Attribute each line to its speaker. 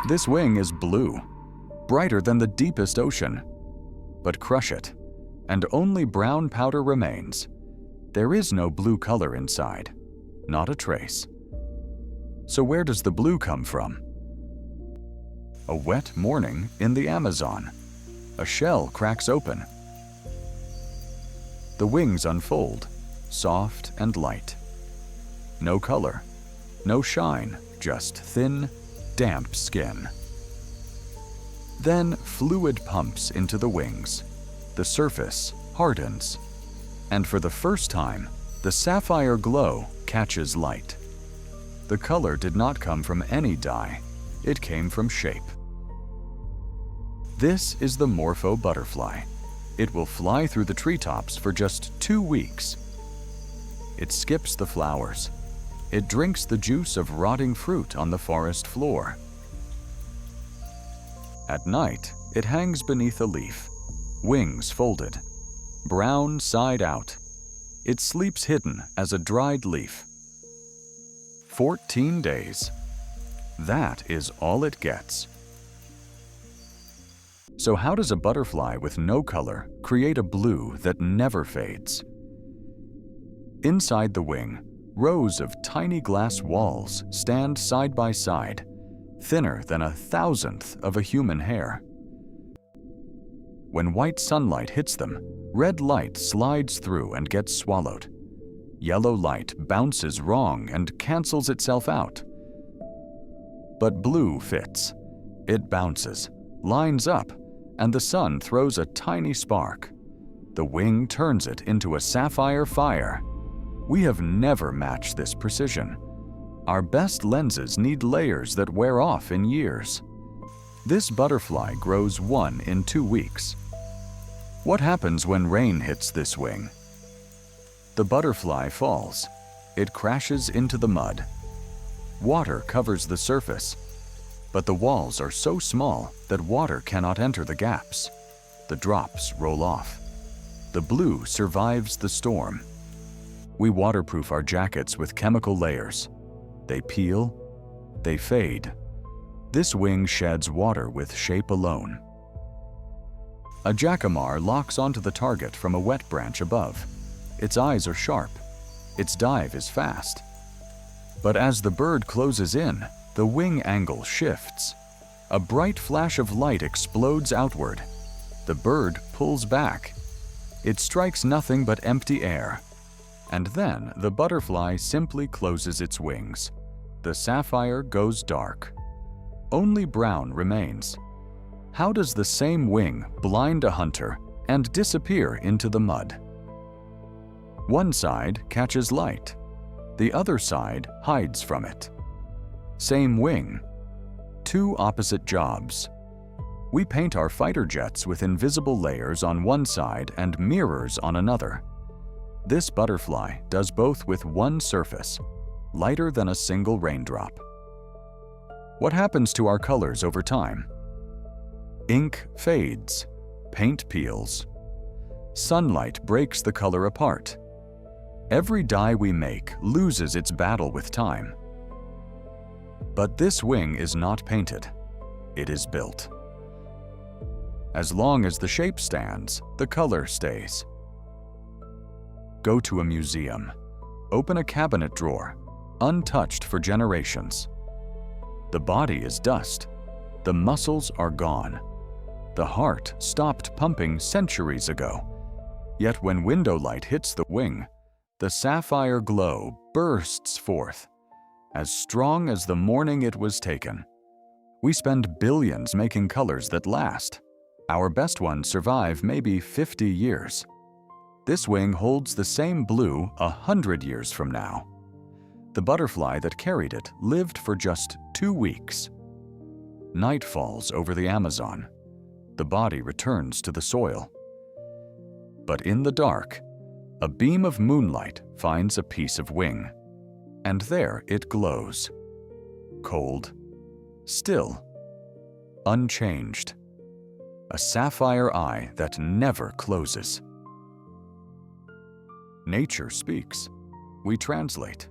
Speaker 1: This wing is blue, brighter than the deepest ocean. But crush it, and only brown powder remains. There is no blue color inside, not a trace. So where does the blue come from? A wet morning in the Amazon. A shell cracks open. The wings unfold, soft and light. No color, no shine, just thin, damp skin. Then fluid pumps into the wings. The surface hardens, and for the first time, the sapphire glow catches light. The color did not come from any dye, it came from shape. This is the Morpho butterfly. It will fly through the treetops for just 2 weeks. It skips the flowers. It drinks the juice of rotting fruit on the forest floor. At night, it hangs beneath a leaf, wings folded, brown side out. It sleeps hidden as a dried leaf. 14 days. That is all it gets. So how does a butterfly with no color create a blue that never fades? Inside the wing, rows of tiny glass walls stand side by side, thinner than 1,000th of a human hair. When white sunlight hits them, red light slides through and gets swallowed. Yellow light bounces wrong and cancels itself out. But blue fits. It bounces, lines up, and the sun throws a tiny spark. The wing turns it into a sapphire fire. We have never matched this precision. Our best lenses need layers that wear off in years. This butterfly grows 1 in 2 weeks. What happens when rain hits this wing? The butterfly falls. It crashes into the mud. Water covers the surface, but the walls are so small that water cannot enter the gaps. The drops roll off. The blue survives the storm. We waterproof our jackets with chemical layers. They peel, they fade. This wing sheds water with shape alone. A jacamar locks onto the target from a wet branch above. Its eyes are sharp. Its dive is fast. But as the bird closes in, the wing angle shifts. A bright flash of light explodes outward. The bird pulls back. It strikes nothing but empty air. And then the butterfly simply closes its wings. The sapphire goes dark. Only brown remains. How does the same wing blind a hunter and disappear into the mud? One side catches light. The other side hides from it. Same wing. 2 opposite jobs. We paint our fighter jets with invisible layers on one side and mirrors on another. This butterfly does both with one surface, lighter than a single raindrop. What happens to our colors over time? Ink fades, paint peels. Sunlight breaks the color apart. Every dye we make loses its battle with time. But this wing is not painted. It is built. As long as the shape stands, the color stays. Go to a museum. Open a cabinet drawer, untouched for generations. The body is dust. The muscles are gone. The heart stopped pumping centuries ago. Yet when window light hits the wing, the sapphire glow bursts forth, as strong as the morning it was taken. We spend billions making colors that last. Our best ones survive maybe 50 years. This wing holds the same blue 100 years from now. The butterfly that carried it lived for just 2 weeks. Night falls over the Amazon. The body returns to the soil. But in the dark, a beam of moonlight finds a piece of wing, and there it glows. Cold, still, unchanged. A sapphire eye that never closes. Nature speaks. We translate.